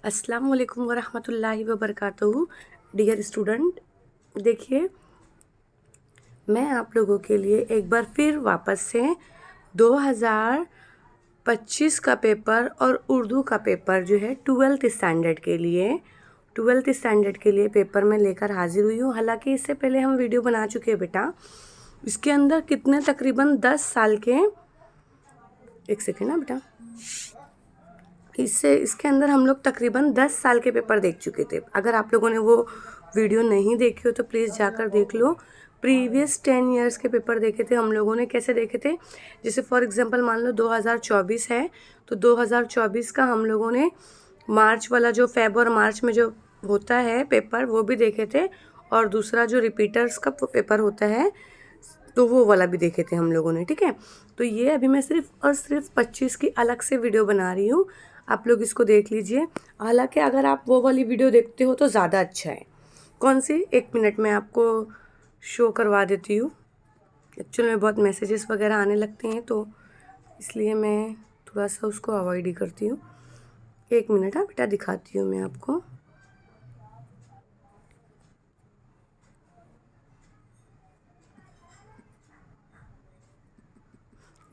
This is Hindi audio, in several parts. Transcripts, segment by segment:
अस्सलाम वालेकुम वरहमतुल्लाहि वबरकातुहू। डियर स्टूडेंट, देखिए मैं आप लोगों के लिए एक बार फिर वापस से 2025 का पेपर और उर्दू का पेपर जो है ट्वेल्थ स्टैंडर्ड के लिए पेपर में लेकर हाजिर हुई हूँ। हालांकि इससे पहले हम वीडियो बना चुके हैं बेटा। इसके अंदर कितने तकरीबन 10 साल के, एक सेकेंड ना बेटा, इसके अंदर हम लोग तकरीबन 10 साल के पेपर देख चुके थे। अगर आप लोगों ने वो वीडियो नहीं देखी हो तो प्लीज़ जाकर देख लो। प्रीवियस 10 इयर्स के पेपर देखे थे हम लोगों ने। कैसे देखे थे? जैसे फॉर एग्जांपल मान लो 2024 है तो 2024 का हम लोगों ने मार्च वाला, जो फेब और मार्च में जो होता है पेपर, वो भी देखे थे। और दूसरा जो रिपीटर्स का पेपर होता है तो वो वाला भी देखे थे हम लोगों ने। ठीक है, तो ये अभी मैं सिर्फ और सिर्फ 25 की अलग से वीडियो बना रही हूँ। आप लोग इसको देख लीजिए। हालांकि अगर आप वो वाली वीडियो देखते हो तो ज़्यादा अच्छा है। कौन सी? एक मिनट में आपको शो करवा देती हूँ। एक्चुअली में बहुत मैसेजेस वगैरह आने लगते हैं तो इसलिए मैं थोड़ा सा उसको अवॉइड ही करती हूँ। एक मिनट, हाँ बेटा, दिखाती हूँ मैं आपको।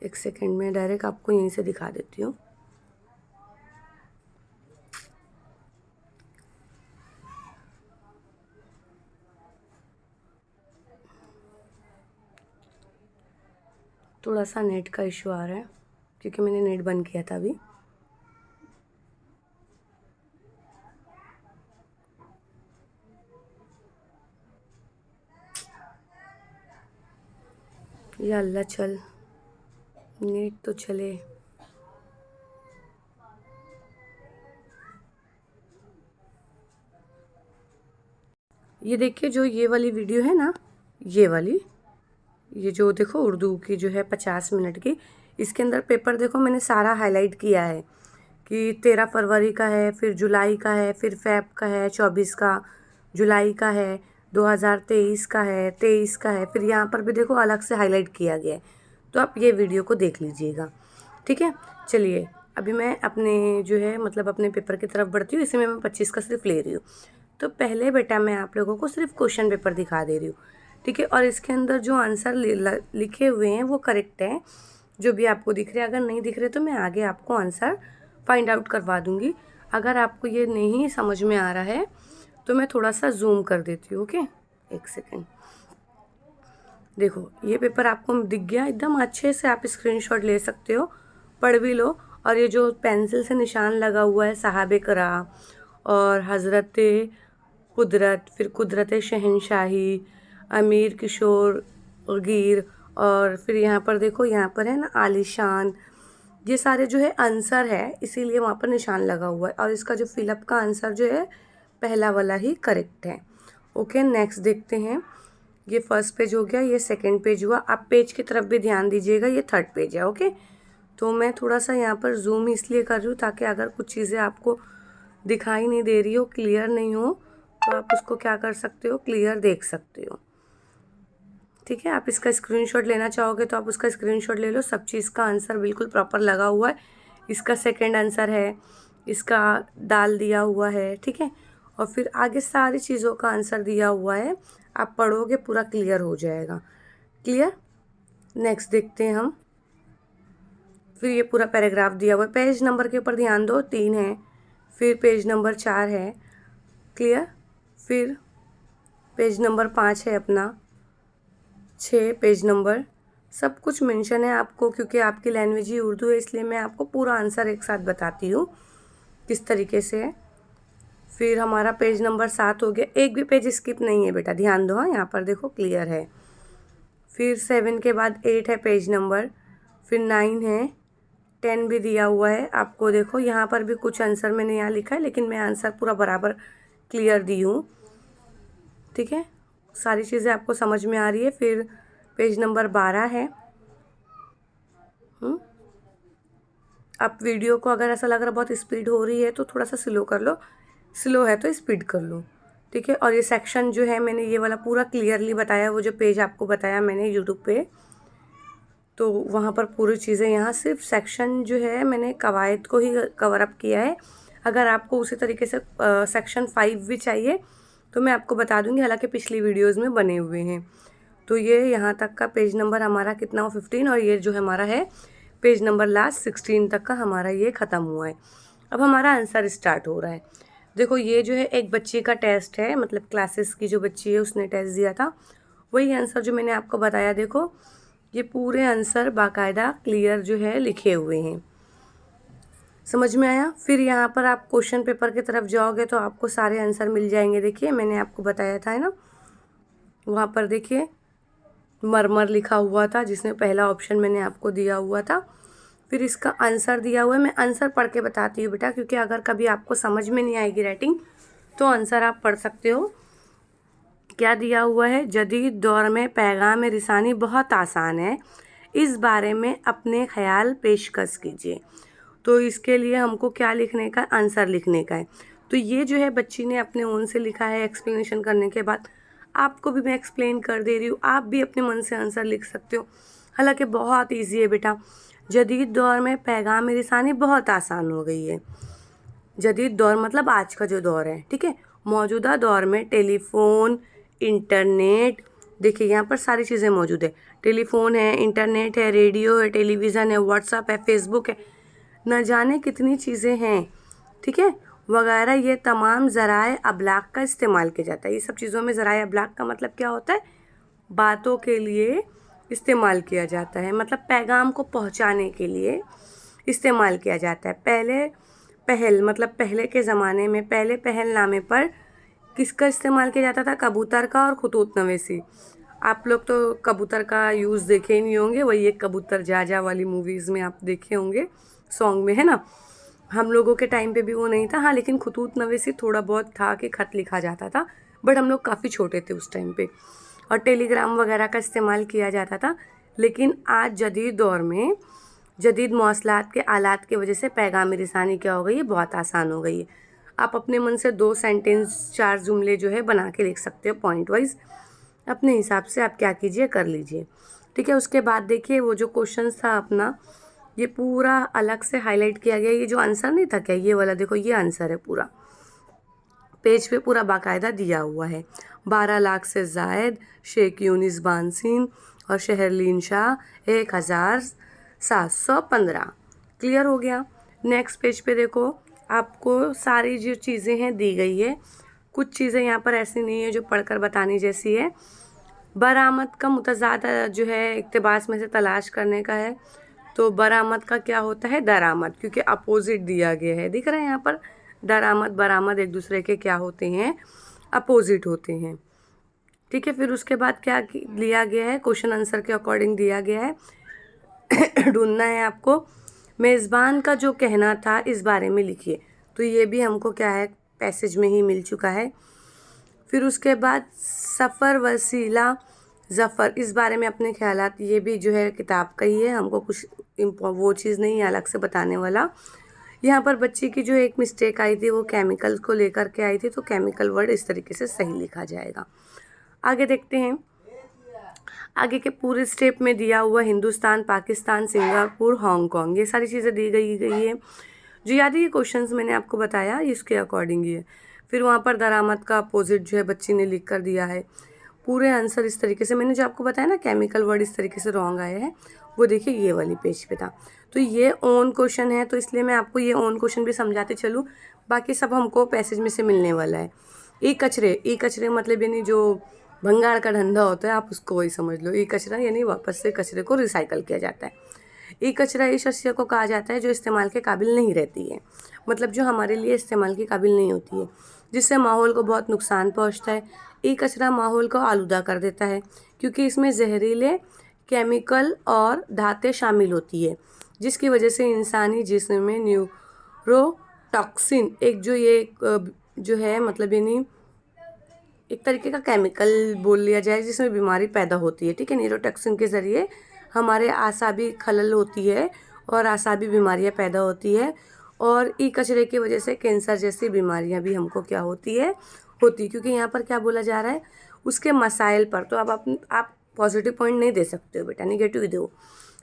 एक सेकेंड में डायरेक्ट आपको यहीं से दिखा देती हूँ। थोड़ा सा नेट का इशू आ रहा है क्योंकि मैंने नेट बंद किया था अभी। या अल्लाह, चल नेट तो चले। ये देखिए, जो ये वाली वीडियो है ना, ये वाली, ये जो देखो उर्दू की जो है 50 मिनट की, इसके अंदर पेपर देखो मैंने सारा हाईलाइट किया है कि 13 फरवरी का है, फिर जुलाई का है, फिर फेब का है, 24 का, जुलाई का है, 2023 का है, 23 का है, फिर यहाँ पर भी देखो अलग से हाईलाइट किया गया है। तो आप ये वीडियो को देख लीजिएगा। ठीक है, चलिए अभी मैं अपने जो है मतलब अपने पेपर की तरफ बढ़ती हूँ। इसी में मैं 25 का सिर्फ ले रही हूँ। तो पहले बेटा मैं आप लोगों को सिर्फ क्वेश्चन पेपर दिखा दे रही हूँ। ठीक है, और इसके अंदर जो आंसर लिखे हुए हैं वो करेक्ट हैं, जो भी आपको दिख रहे हैं। अगर नहीं दिख रहे तो मैं आगे आपको आंसर फाइंड आउट करवा दूँगी। अगर आपको ये नहीं समझ में आ रहा है तो मैं थोड़ा सा जूम कर देती हूँ। ओके, एक सेकेंड। देखो ये पेपर आपको दिख गया एकदम अच्छे से, आप स्क्रीनशॉट ले सकते हो, पढ़ भी लो। और ये जो पेंसिल से निशान लगा हुआ है साहब करा और हज़रत कुदरत, फिर कुदरत शहनशाही, अमीर किशोर गिर, और फिर यहाँ पर देखो, यहाँ पर है ना आलीशान, ये सारे जो है आंसर है, इसीलिए वहाँ पर निशान लगा हुआ है। और इसका जो फिलअप का आंसर जो है पहला वाला ही करेक्ट है। ओके, नेक्स्ट देखते हैं। ये फर्स्ट पेज हो गया, ये सेकंड पेज हुआ। आप पेज की तरफ भी ध्यान दीजिएगा, ये थर्ड पेज है। ओके, तो मैं थोड़ा सा यहाँ पर जूम इसलिए कर रही हूँ ताकि अगर कुछ चीज़ें आपको दिखाई नहीं दे रही हो, क्लियर नहीं हो, तो आप उसको क्या कर सकते हो, क्लियर देख सकते हो। ठीक है, आप इसका स्क्रीनशॉट लेना चाहोगे तो आप उसका स्क्रीनशॉट ले लो। सब चीज़ का आंसर बिल्कुल प्रॉपर लगा हुआ है। इसका सेकंड आंसर है, इसका दाल दिया हुआ है। ठीक है, और फिर आगे सारी चीज़ों का आंसर दिया हुआ है। आप पढ़ोगे पूरा क्लियर हो जाएगा। क्लियर? नेक्स्ट देखते हैं हम। फिर ये पूरा पैराग्राफ दिया हुआ है। पेज नंबर के ऊपर ध्यान दो, 3 है, फिर पेज नंबर 4 है। क्लियर? फिर पेज नंबर 5 है अपना, 6 पेज नंबर, सब कुछ मेंशन है आपको, क्योंकि आपकी लैंग्वेज ही उर्दू है इसलिए मैं आपको पूरा आंसर एक साथ बताती हूँ किस तरीके से है। फिर हमारा पेज नंबर 7 हो गया। एक भी पेज स्किप नहीं है बेटा, ध्यान दो। हाँ, यहाँ पर देखो क्लियर है। फिर 7 के बाद 8 है पेज नंबर, फिर 9 है, 10 भी दिया हुआ है आपको। देखो यहाँ पर भी कुछ आंसर मैंने यहाँ लिखा है, लेकिन मैं आंसर पूरा बराबर क्लियर दी हूँ। ठीक है, सारी चीज़ें आपको समझ में आ रही है। फिर पेज नंबर 12 है। आप वीडियो को अगर ऐसा लग रहा बहुत स्पीड हो रही है तो थोड़ा सा स्लो कर लो, स्लो है तो स्पीड कर लो। ठीक है, और ये सेक्शन जो है मैंने ये वाला पूरा क्लियरली बताया, वो जो पेज आपको बताया मैंने यूट्यूब पे, तो वहाँ पर पूरी चीज़ें, यहाँ सिर्फ सेक्शन जो है मैंने कवायद को ही कवर अप किया है। अगर आपको उसी तरीके से सेक्शन 5 भी चाहिए तो मैं आपको बता दूंगी, हालांकि पिछली वीडियोज़ में बने हुए हैं। तो ये यहाँ तक का पेज नंबर हमारा कितना हो 15, और ये जो हमारा है पेज नंबर लास्ट 16 तक का हमारा ये ख़त्म हुआ है। अब हमारा आंसर स्टार्ट हो रहा है। देखो ये जो है एक बच्ची का टेस्ट है, मतलब क्लासेस की जो बच्ची है उसने टेस्ट दिया था, वही आंसर जो मैंने आपको बताया। देखो ये पूरे आंसर बाकायदा क्लियर जो है लिखे हुए हैं। समझ में आया? फिर यहाँ पर आप क्वेश्चन पेपर की तरफ जाओगे तो आपको सारे आंसर मिल जाएंगे। देखिए मैंने आपको बताया था, है ना, वहाँ पर देखिए मरमर लिखा हुआ था, जिसमें पहला ऑप्शन मैंने आपको दिया हुआ था। फिर इसका आंसर दिया हुआ है। मैं आंसर पढ़ के बताती हूँ बेटा, क्योंकि अगर कभी आपको समझ में नहीं आएगी राइटिंग तो आंसर आप पढ़ सकते हो। क्या दिया हुआ है? जदीद दौर में पैगाम रिसानी बहुत आसान है, इस बारे में अपने ख्याल पेशकश कीजिए। तो इसके लिए हमको क्या लिखने का? आंसर लिखने का है। तो ये जो है बच्ची ने अपने ओन से लिखा है। एक्सप्लेनेशन करने के बाद आपको भी मैं एक्सप्लेन कर दे रही हूँ, आप भी अपने मन से आंसर लिख सकते हो। हालांकि बहुत ईजी है बेटा। जदीद दौर में पैगाम रिसानी बहुत आसान हो गई है। जदीद दौर मतलब आज का जो दौर है, ठीक है। मौजूदा दौर में टेलीफोन, इंटरनेट, देखिए यहाँ पर सारी चीज़ें मौजूद है। टेलीफोन है, इंटरनेट है, रेडियो है, टेलीविज़न है, व्हाट्सएप है, फेसबुक है, न जाने कितनी चीज़ें हैं, ठीक है, वगैरह। ये तमाम ज़राए अबलाग का इस्तेमाल किया जाता है। ये सब चीज़ों में ज़राए अबलाग का मतलब क्या होता है? बातों के लिए इस्तेमाल किया जाता है, मतलब पैगाम को पहुंचाने के लिए इस्तेमाल किया जाता है। पहल मतलब पहले के ज़माने में पहले पहलनामे पर किसका इस्तेमाल किया जाता था? कबूतर का और खतूत नवेसी। आप लोग तो कबूतर का यूज़ देखे ही नहीं होंगे, वही एक कबूतर जा जा वाली मूवीज़ में आप देखे होंगे, सॉन्ग में, है ना। हम लोगों के टाइम पे भी वो नहीं था, हाँ, लेकिन खतूत नवेसी थोड़ा बहुत था कि खत लिखा जाता था, बट हम लोग काफ़ी छोटे थे उस टाइम पे। और टेलीग्राम वगैरह का इस्तेमाल किया जाता था। लेकिन आज जदीद दौर में जदीद मौसलात के आलात की वजह से पैगाम रिसानी क्या हो गई है? बहुत आसान हो गई है। आप अपने मन से 2 सेंटेंस 4 जुमले जो है बना के लिख सकते हो पॉइंट वाइज, अपने हिसाब से आप क्या कीजिए कर लीजिए, ठीक है। उसके बाद देखिए वो जो क्वेश्चन था अपना, ये पूरा अलग से हाईलाइट किया गया। ये जो आंसर नहीं था क्या, ये वाला देखो, ये आंसर है पूरा पेज पे पूरा बाकायदा दिया हुआ है। 12 लाख से ज़ायद शेख यूनिस बानसीन और शहरलीन शाह 1715। क्लियर हो गया। नेक्स्ट पेज पे देखो, आपको सारी जो चीज़ें हैं दी गई है। कुछ चीज़ें यहाँ पर ऐसी नहीं है जो पढ़कर बताने जैसी है। बरामद का मुतज़ाद जो है इक़्तिबास में से तलाश करने का है। तो बरामद का क्या होता है? दरामद, क्योंकि अपोजिट दिया गया है। दिख रहा है यहाँ पर, दरामद बरामद एक दूसरे के क्या होते हैं? अपोजिट होते हैं, ठीक है। फिर उसके बाद क्या लिया गया है? क्वेश्चन आंसर के अकॉर्डिंग दिया गया है। ढूंढना है आपको। मेज़बान का जो कहना था इस बारे में लिखिए। तो ये भी हमको क्या है? पैसेज में ही मिल चुका है। फिर उसके बाद सफ़र वसीला ज़फ़र, इस बारे में अपने ख्यालात, ये भी जो है किताब का ही है, हमको कुछ वो चीज़ नहीं अलग से बताने वाला। यहाँ पर बच्ची की जो एक मिस्टेक आई थी वो केमिकल को लेकर के आई थी, तो केमिकल वर्ड इस तरीके से सही लिखा जाएगा। आगे देखते हैं। आगे के पूरे स्टेप में दिया हुआ हिंदुस्तान, पाकिस्तान, सिंगापुर, हांगकांग, ये सारी चीज़ें दी गई है। जो याद है ये क्वेश्चंस मैंने आपको बताया इसके अकॉर्डिंग ही है। फिर वहाँ पर दरामद का अपोजिट जो है बच्ची ने लिख कर दिया है। पूरे आंसर इस तरीके से मैंने जो आपको बताया ना, केमिकल वर्ड इस तरीके से रॉन्ग आया है, वो देखिए ये वाली पेज पे था। तो ये ओन क्वेश्चन है, तो इसलिए मैं आपको ये ओन क्वेश्चन भी समझाते चलूँ, बाकी सब हमको पैसेज में से मिलने वाला है। ई कचरे मतलब यानी जो भंगार का धंधा होता है, आप उसको वही समझ लो। ई कचरा यानी वापस से कचरे को रिसाइकल किया जाता है। ई कचरा इस अशिया को कहा जाता है जो इस्तेमाल के काबिल नहीं रहती है, मतलब जो हमारे लिए इस्तेमाल के काबिल नहीं होती है, जिससे माहौल को बहुत नुकसान पहुंचता है। ई कचरा माहौल को आलूदा कर देता है, क्योंकि इसमें जहरीले केमिकल और धातें शामिल होती है, जिसकी वजह से इंसानी जिस्म में न्यूरोटॉक्सिन, एक जो है मतलब यानी एक तरीके का केमिकल बोल लिया जाए, जिसमें बीमारी पैदा होती है, ठीक है। न्यूरोटॉक्सिन के ज़रिए हमारे आसाबी खलल होती है और आसाबी बीमारियां पैदा होती है, और ई कचरे की वजह से कैंसर जैसी बीमारियां भी हमको क्या होती है, क्योंकि यहाँ पर क्या बोला जा रहा है उसके मसाइल पर। तो अब आप पॉजिटिव पॉइंट नहीं दे सकते हो बेटा, निगेटिव दो,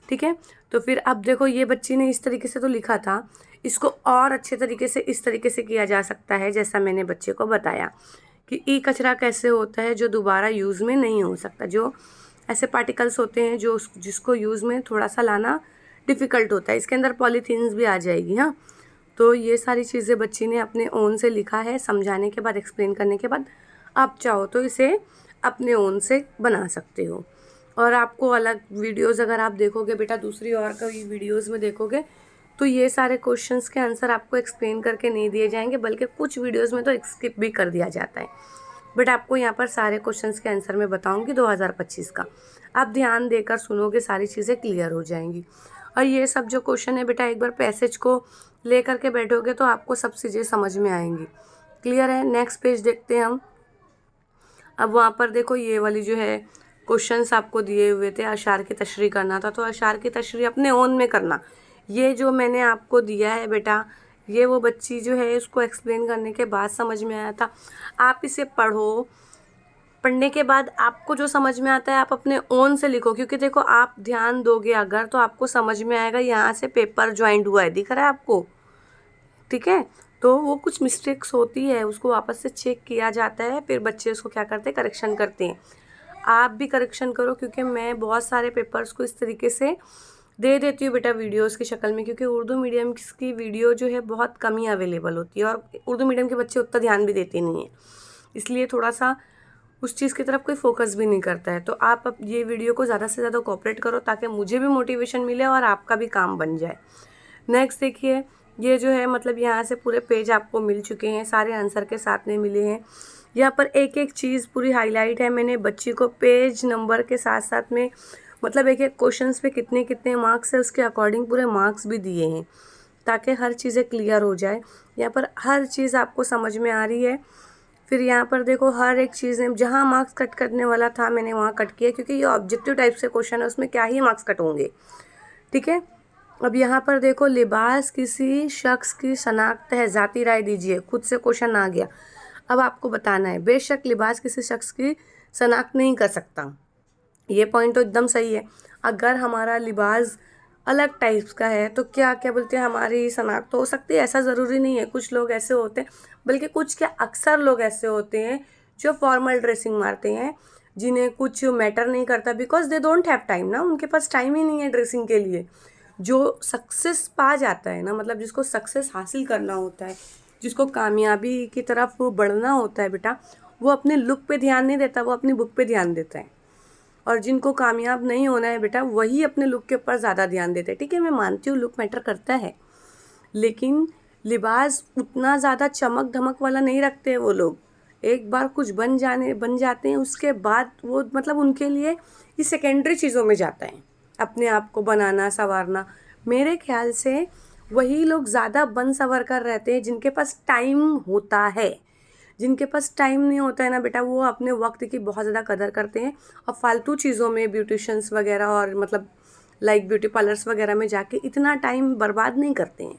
ठीक है। तो फिर अब देखो ये बच्ची ने इस तरीके से तो लिखा था, इसको और अच्छे तरीके से इस तरीके से किया जा सकता है जैसा मैंने बच्चे को बताया कि ई कचरा कैसे होता है जो दोबारा यूज़ में नहीं हो सकता, जो ऐसे पार्टिकल्स होते हैं जो जिसको यूज़ में थोड़ा सा लाना डिफ़िकल्ट होता है। इसके अंदर पॉलीथीन्स भी आ जाएगी। हाँ, तो ये सारी चीज़ें बच्ची ने अपने ओन से लिखा है, समझाने के बाद, एक्सप्लेन करने के बाद। आप चाहो तो इसे अपने ओन से बना सकते हो। और आपको अलग वीडियोज़ अगर आप देखोगे बेटा, दूसरी और कोई वीडियोज़ में देखोगे तो ये सारे क्वेश्चंस के आंसर आपको एक्सप्लेन करके नहीं दिए जाएंगे, बल्कि कुछ वीडियोज़ में तो स्किप भी कर दिया जाता है। बट आपको यहाँ पर सारे क्वेश्चंस के आंसर मैं बताऊँगी 2025 का। आप ध्यान देकर सुनोगे, सारी चीज़ें क्लियर हो जाएंगी। और ये सब जो क्वेश्चन है बेटा, एक बार पैसेज को ले करके बैठोगे तो आपको सब चीज़ें समझ में आएंगी। क्लियर है? नेक्स्ट पेज देखते हैं हम। अब वहाँ पर देखो, ये वाली जो है क्वेश्चंस आपको दिए हुए थे, अशार की तशरीह करना था, तो अशार की तशरीह अपने ओन में करना। ये जो मैंने आपको दिया है बेटा, ये वो बच्ची जो है उसको एक्सप्लेन करने के बाद समझ में आया था। आप इसे पढ़ो, पढ़ने के बाद आपको जो समझ में आता है आप अपने ओन से लिखो, क्योंकि देखो आप ध्यान दोगे अगर तो आपको समझ में आएगा। यहाँ से पेपर ज्वाइंट हुआ है, दिख रहा है आपको? ठीक है, तो वो कुछ मिस्टेक्स होती है, उसको वापस से चेक किया जाता है, फिर बच्चे उसको क्या करते हैं, करेक्शन करते हैं। आप भी करेक्शन करो, क्योंकि मैं बहुत सारे पेपर्स को इस तरीके से दे देती हूँ बेटा वीडियोस की शक्ल में, क्योंकि उर्दू मीडियम की वीडियो जो है बहुत कम ही अवेलेबल होती है और उर्दू मीडियम के बच्चे उतना ध्यान भी देते नहीं हैं, इसलिए थोड़ा सा उस चीज़ की तरफ कोई फोकस भी नहीं करता है। तो आप अब ये वीडियो को ज़्यादा से ज़्यादा कोऑपरेट करो ताकि मुझे भी मोटिवेशन मिले और आपका भी काम बन जाए। नेक्स्ट देखिए, ये जो है मतलब यहाँ से पूरे पेज आपको मिल चुके हैं, सारे आंसर के साथ में मिले हैं। यहाँ पर एक एक चीज़ पूरी हाईलाइट है। मैंने बच्ची को पेज नंबर के साथ साथ में मतलब एक एक क्वेश्चंस पे कितने कितने मार्क्स है उसके अकॉर्डिंग पूरे मार्क्स भी दिए हैं, ताकि हर चीज़ें क्लियर हो जाए। यहाँ पर हर चीज़ आपको समझ में आ रही है। फिर यहाँ पर देखो, हर एक चीज़ में जहाँ मार्क्स कट करने वाला था मैंने वहाँ कट किया, क्योंकि ये ऑब्जेक्टिव टाइप से क्वेश्चन है, उसमें क्या ही मार्क्स कट होंगे। ठीक है, अब यहाँ पर देखो, लिबास किसी शख्स की शनाख्त है, ज़ाती राय दीजिए। खुद से क्वेश्चन आ गया, अब आपको बताना है। बेशक लिबास किसी शख्स की शनाख्त नहीं कर सकता, ये पॉइंट तो एकदम सही है। अगर हमारा लिबास अलग टाइप्स का है तो क्या क्या बोलते हैं, हमारी शनाख्त तो हो सकती है, ऐसा ज़रूरी नहीं है। कुछ लोग ऐसे होते हैं, बल्कि कुछ क्या अक्सर लोग ऐसे होते हैं जो फॉर्मल ड्रेसिंग मारते हैं, जिन्हें कुछ मैटर नहीं करता, because they don't have time ना, उनके पास टाइम ही नहीं है ड्रेसिंग के लिए। जो सक्सेस पा जाता है ना, मतलब जिसको सक्सेस हासिल करना होता है, जिसको कामयाबी की तरफ बढ़ना होता है बेटा, वो अपने लुक पे ध्यान नहीं देता, वो अपनी बुक पे ध्यान देता है। और जिनको कामयाब नहीं होना है बेटा, वही अपने लुक के ऊपर ज़्यादा ध्यान देते हैं। ठीक है, मैं मानती हूँ लुक मैटर करता है, लेकिन लिबास उतना ज़्यादा चमक धमक वाला नहीं रखते हैं वो लोग। एक बार कुछ बन जाते हैं, उसके बाद वो मतलब उनके लिए ये सेकेंडरी चीज़ों में जाता है, अपने आप को बनाना संवारना। मेरे ख्याल से वही लोग ज़्यादा बन संवर कर रहते हैं जिनके पास टाइम होता है। जिनके पास टाइम नहीं होता है ना बेटा, वो अपने वक्त की बहुत ज़्यादा कदर करते हैं और फालतू चीज़ों में, ब्यूटिशंस वगैरह और मतलब लाइक ब्यूटी पार्लर्स वगैरह में जाके इतना टाइम बर्बाद नहीं करते हैं।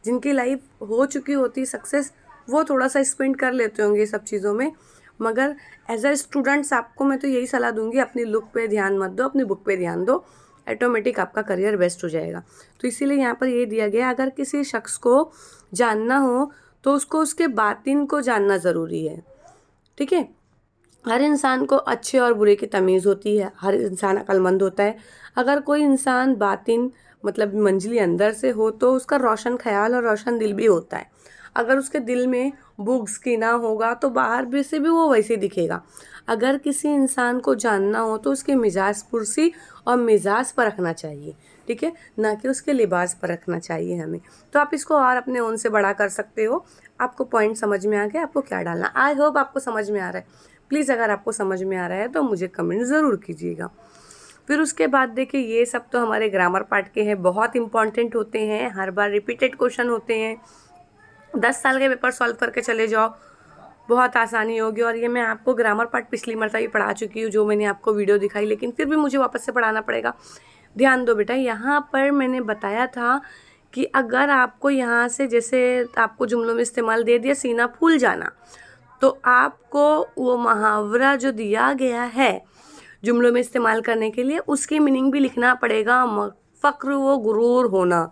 जिनकी लाइफ हो चुकी होती सक्सेस, वो थोड़ा सा स्पेंड कर लेते होंगे ये सब चीज़ों में। मगर एज अ स्टूडेंट्स आपको मैं तो यही सलाह दूंगी, अपनी लुक पे ध्यान मत दो, अपनी बुक पे ध्यान दो, ऑटोमेटिक आपका करियर बेस्ट हो जाएगा। तो इसीलिए यहाँ पर ये दिया गया, अगर किसी शख्स को जानना हो तो उसको उसके बातिन को जानना ज़रूरी है। ठीक है, हर इंसान को अच्छे और बुरे की तमीज़ होती है, हर इंसान अक्लमंद होता है। अगर कोई इंसान बातिन मतलब मंजली अंदर से हो तो उसका रोशन ख्याल और रोशन दिल भी होता है। अगर उसके दिल में बुग्स कीना होगा तो बाहर भी से भी वो वैसे दिखेगा। अगर किसी इंसान को जानना हो तो उसके मिजाज पुरसी और मिजाज पर रखना चाहिए। ठीक है, ना कि उसके लिबास पर रखना चाहिए हमें। तो आप इसको और अपने ओन से बड़ा कर सकते हो। आपको पॉइंट समझ में आ गया, आपको क्या डालना। आई होप आपको समझ में आ रहा है। प्लीज़ अगर आपको समझ में आ रहा है तो मुझे कमेंट ज़रूर कीजिएगा। फिर उसके बाद देखिए, ये सब तो हमारे ग्रामर पार्ट के हैं, बहुत इंपॉर्टेंट होते हैं, हर बार रिपीटेड क्वेश्चन होते हैं। 10 साल के पेपर सॉल्व करके चले जाओ, बहुत आसानी होगी। और ये मैं आपको ग्रामर पार्ट पिछली मरतबा भी पढ़ा चुकी हूँ, जो मैंने आपको वीडियो दिखाई, लेकिन फिर भी मुझे वापस से पढ़ाना पड़ेगा। ध्यान दो बेटा, यहाँ पर मैंने बताया था कि अगर आपको यहाँ से जैसे आपको जुमलों में इस्तेमाल दे दिया सीना फूल जाना, तो आपको वो मुहावरा जो दिया गया है जुमलों में इस्तेमाल करने के लिए, उसकी मीनिंग भी लिखना पड़ेगा। फ़क्र व गुरूर होना,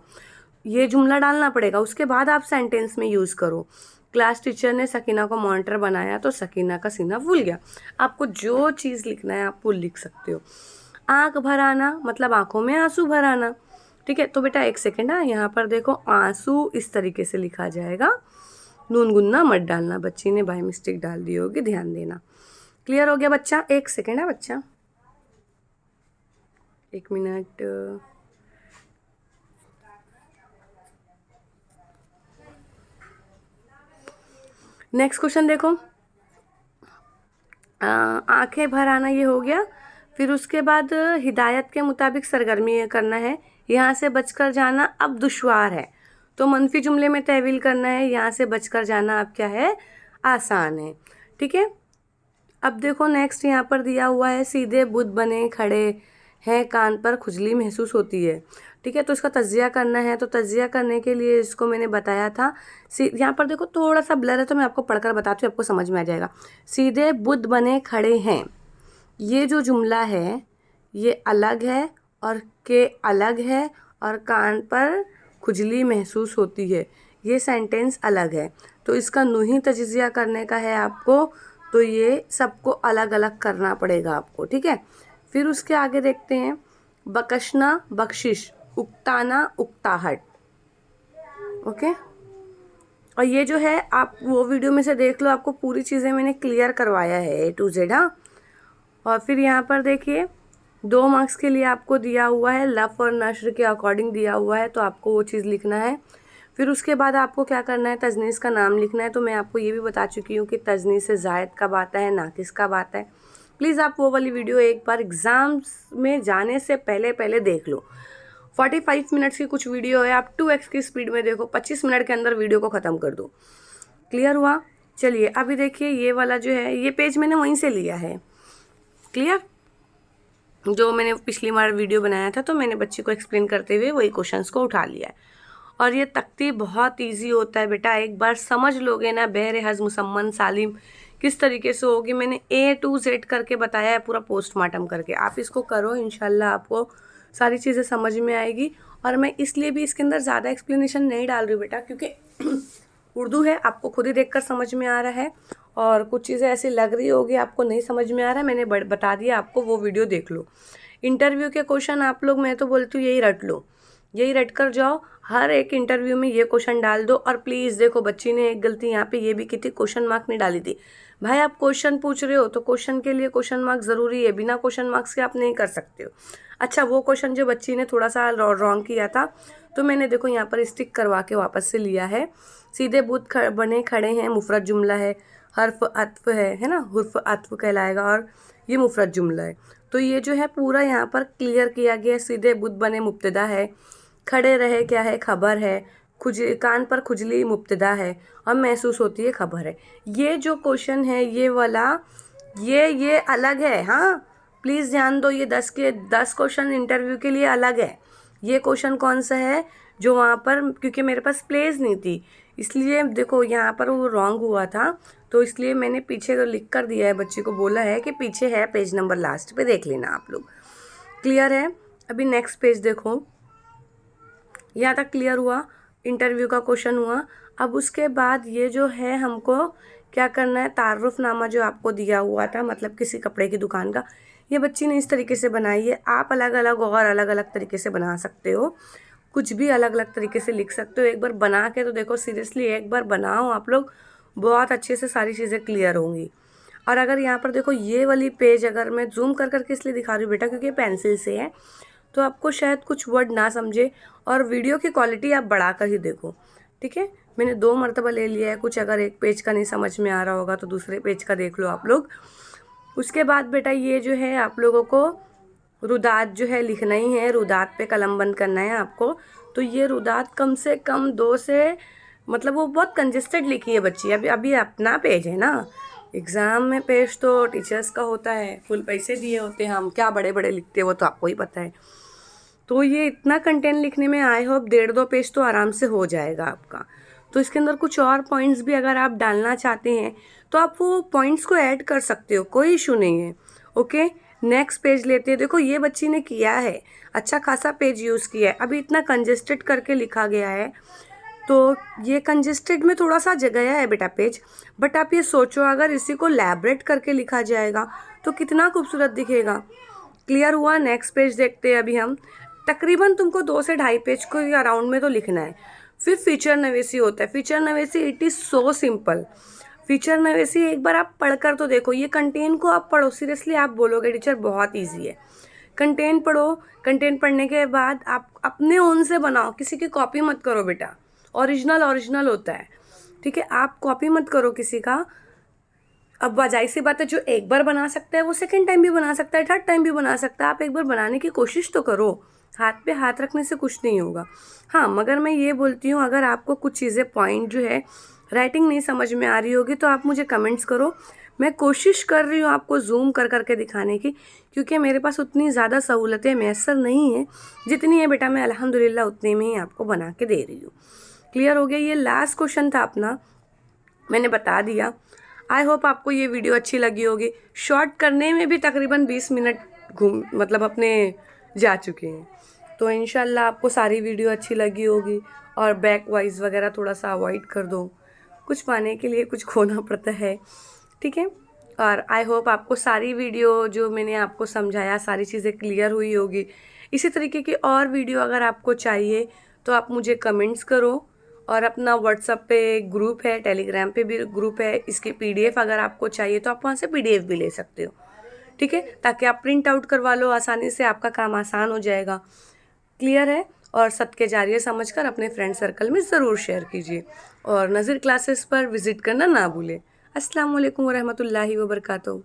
ये जुमला डालना पड़ेगा, उसके बाद आप सेंटेंस में यूज़ करो। क्लास टीचर ने सकीना को मॉनिटर बनाया तो सकीना का सीना फूल गया। आपको जो चीज़ लिखना है आप वो लिख सकते हो। आँख भर आना मतलब आँखों में आंसू भर आना। ठीक है, तो बेटा एक सेकेंड, यहाँ पर देखो आंसू इस तरीके से लिखा जाएगा, नून गुन्ना मत डालना, बच्ची ने बाय मिस्टेक डाल दी होगी, ध्यान देना। क्लियर हो गया बच्चा? एक सेकेंड है बच्चा, 1 मिनट। नेक्स्ट क्वेश्चन देखो, आंखें भर आना ये हो गया। फिर उसके बाद हिदायत के मुताबिक सरगर्मी करना है। यहाँ से बचकर जाना अब दुश्वार है, तो मनफी जुमले में तहवील करना है। यहाँ से बचकर जाना अब क्या है, आसान है। ठीक है, अब देखो नेक्स्ट यहाँ पर दिया हुआ है, सीधे बुद्ध बने खड़े हैं, कान पर खुजली महसूस होती है। ठीक है, तो इसका तज्जिया करना है। तो तज्जिया करने के लिए इसको मैंने बताया था, यहाँ पर देखो थोड़ा सा ब्लर है तो मैं आपको पढ़कर बताती हूँ, आपको समझ में आ जाएगा। सीधे बुद्ध बने खड़े हैं, ये जो जुमला है ये अलग है और के अलग है, और कान पर खुजली महसूस होती है, ये सेंटेंस अलग है। तो इसका नुही तजिया करने का है आपको, तो ये सबको अलग अलग करना पड़ेगा आपको। ठीक है, फिर उसके आगे देखते हैं, बकशना बख्शिश, उकताना उकताहट। ओके, और ये जो है आप वो वीडियो में से देख लो, आपको पूरी चीज़ें मैंने क्लियर करवाया है A to Z। हाँ, और फिर यहाँ पर देखिए 2 मार्क्स के लिए आपको दिया हुआ है, लफ और नश्र के अकॉर्डिंग दिया हुआ है, तो आपको वो चीज़ लिखना है। फिर उसके बाद आपको क्या करना है, तजनीस का नाम लिखना है। तो मैं आपको ये भी बता चुकी हूँ कि तजनीस से ज़ायद कब आता है, नाकिस कब आता है। प्लीज़ आप वो वाली वीडियो एक बार एग्ज़ाम्स में जाने से पहले देख लो। 45 मिनट्स की कुछ वीडियो है, आप 2x की स्पीड में देखो, 25 मिनट के अंदर वीडियो को ख़त्म कर दो। क्लियर हुआ? चलिए अभी देखिए ये वाला जो है, ये पेज मैंने वहीं से लिया है। क्लियर? जो मैंने पिछली बार वीडियो बनाया था तो मैंने बच्ची को एक्सप्लेन करते हुए वही क्वेश्चंस को उठा लिया है। और ये तख्ती बहुत इजी होता है बेटा, एक बार समझ लोगे ना, बहरे हज मुसम्मन सालिम किस तरीके से होगी, मैंने A to Z करके बताया है, पूरा पोस्टमार्टम करके। आप इसको करो, इंशाल्लाह आपको सारी चीज़ें समझ में आएगी। और मैं इसलिए भी इसके अंदर ज़्यादा एक्सप्लेनेशन नहीं डाल रही हूँ बेटा, क्योंकि उर्दू है, आपको खुद ही देखकर समझ में आ रहा है, और कुछ चीज़ें ऐसी लग रही होगी आपको नहीं समझ में आ रहा है, मैंने बता दिया आपको, वो वीडियो देख लो। इंटरव्यू के क्वेश्चन आप लोग, मैं तो बोलती हूँ यही रट लो, यही रट कर जाओ, हर एक इंटरव्यू में ये क्वेश्चन डाल दो। और प्लीज़ देखो, बच्ची ने एक गलती यहाँ पे ये भी की थी, क्वेश्चन मार्क नहीं डाली थी। भाई आप क्वेश्चन पूछ रहे हो तो क्वेश्चन के लिए क्वेश्चन मार्क ज़रूरी है, बिना क्वेश्चन मार्क्स के आप नहीं कर सकते हो। अच्छा, वो क्वेश्चन जो बच्ची ने थोड़ा सा रॉन्ग किया था, तो मैंने देखो यहाँ पर स्टिक करवा के वापस से लिया है। सीधे बुद्ध बने खड़े हैं, मुफरत जुमला है, हर्फ अत्फ है ना, हुर्फ अत्फ कहलाएगा, और ये मुफरत जुमला है। तो ये जो है पूरा यहाँ पर क्लियर किया गया। सीधे बुद्ध बने मुब्तदा है, खड़े रहे क्या है, खबर है, कान पर खुजली मुब्तदा है, और महसूस होती है खबर है। ये जो क्वेश्चन है ये वाला, ये अलग है। हाँ प्लीज़ ध्यान दो, ये 10 के 10 क्वेश्चन इंटरव्यू के लिए अलग है। ये क्वेश्चन कौन सा है जो वहाँ पर, क्योंकि मेरे पास प्लेस नहीं थी इसलिए देखो यहाँ पर वो रॉन्ग हुआ था, तो इसलिए मैंने पीछे लिख कर दिया है, बच्ची को बोला है कि पीछे है पेज नंबर, लास्ट पे देख लेना आप लोग। क्लियर है? अभी नेक्स्ट पेज देखो, यहाँ तक क्लियर हुआ, इंटरव्यू का क्वेश्चन हुआ। अब उसके बाद ये जो है हमको क्या करना है, तारुफनामा जो आपको दिया हुआ था, मतलब किसी कपड़े की दुकान का, ये बच्ची ने इस तरीके से बनाई है। आप अलग अलग और अलग अलग तरीके से बना सकते हो, कुछ भी अलग अलग तरीके से लिख सकते हो। एक बार बना के तो देखो, सीरियसली एक बार बनाओ आप लोग, बहुत अच्छे से सारी चीज़ें क्लियर होंगी। और अगर यहाँ पर देखो ये वाली पेज, अगर मैं जूम कर करके इसलिए दिखा रही हूँ बेटा क्योंकि पेंसिल से है, तो आपको शायद कुछ वर्ड ना समझे, और वीडियो की क्वालिटी आप बढ़ा कर ही देखो। ठीक है, मैंने 2 मरतबा ले लिया है, कुछ अगर एक पेज का नहीं समझ में आ रहा होगा तो दूसरे पेज का देख लो आप लोग। उसके बाद बेटा ये जो है आप लोगों को रुदात जो है लिखना ही है, रुदात पे कलम बंद करना है आपको। तो ये रुदात कम से कम 2 से, मतलब वो बहुत कंजेस्टेड लिखी है बच्ची। अभी अपना पेज है ना, एग्ज़ाम में पेज तो टीचर्स का होता है, फुल पैसे दिए होते हैं, हम क्या बड़े बड़े लिखते हैं वो तो आपको ही पता है। तो ये इतना कंटेंट लिखने में आई होप 1.5-2 पेज तो आराम से हो जाएगा आपका। तो इसके अंदर कुछ और पॉइंट्स भी अगर आप डालना चाहते हैं तो आप वो पॉइंट्स को ऐड कर सकते हो, कोई इशू नहीं है। ओके, नेक्स्ट पेज लेते हैं। देखो ये बच्ची ने किया है, अच्छा खासा पेज यूज़ किया है। अभी इतना कंजेस्टेड करके लिखा गया है, तो ये कंजेस्टेड में थोड़ा सा गया है बेटा पेज, बट आप ये सोचो अगर इसी को लैबरेट करके लिखा जाएगा तो कितना खूबसूरत दिखेगा। क्लियर हुआ? नेक्स्ट पेज देखते हैं अभी हम। तकरीबन तुमको 2 से 2.5 पेज को अराउंड में तो लिखना है। फिर फीचर नवेसी होता है। फीचर नवेसी it is so simple. Feature नवेसी एक बार आप पढ़कर तो देखो, ये कंटेन को आप पढ़ो, सीरियसली आप बोलोगे टीचर बहुत ईजी है। कंटेन पढ़ो, कंटेन पढ़ने के बाद आप अपने ओन से बनाओ, किसी की कॉपी मत करो बेटा। ओरिजिनल ओरिजिनल होता है, ठीक है? आप कॉपी मत करो किसी का। अब जाहिर सी बात है, जो एक बार बना सकता है वो सेकंड टाइम भी बना सकता है, थर्ड टाइम भी बना सकता है। आप एक बार बनाने की कोशिश तो करो, हाथ पे हाथ रखने से कुछ नहीं होगा। हाँ, मगर मैं ये बोलती हूँ अगर आपको कुछ चीज़ें पॉइंट जो है राइटिंग नहीं समझ में आ रही होगी तो आप मुझे कमेंट्स करो। मैं कोशिश कर रही हूँ आपको जूम कर करके दिखाने की, क्योंकि मेरे पास उतनी ज़्यादा सहूलतें मैसर नहीं है। जितनी है बेटा मैं अल्हम्दुलिल्लाह उतने में ही आपको बना के दे रही हूँ। क्लियर हो गया? ये लास्ट क्वेश्चन था अपना, मैंने बता दिया। आई होप आपको ये वीडियो अच्छी लगी होगी। शॉर्ट करने में भी तकरीबन 20 मिनट मतलब अपने जा चुके हैं। तो इंशाल्लाह आपको सारी वीडियो अच्छी लगी होगी। और बैक वाइज वगैरह थोड़ा सा अवॉइड कर दो, कुछ पाने के लिए कुछ खोना पड़ता है, ठीक है? और आई होप आपको सारी वीडियो जो मैंने आपको समझाया सारी चीज़ें क्लियर हुई होगी। इसी तरीके की और वीडियो अगर आपको चाहिए तो आप मुझे कमेंट्स करो। और अपना व्हाट्सएप पे ग्रुप है, टेलीग्राम पे भी ग्रुप है। इसकी पीडीएफ अगर आपको चाहिए तो आप वहाँ से पीडीएफ भी ले सकते हो, ठीक है? ताकि आप प्रिंट आउट करवा लो आसानी से, आपका काम आसान हो जाएगा। क्लियर है? और सदके जारिया समझकर अपने फ्रेंड सर्कल में ज़रूर शेयर कीजिए। और नज़ीर क्लासेस पर विज़िट करना ना भूलें। अस्सलाम वालेकुम व रहमतुल्लाहि व बरकातहू।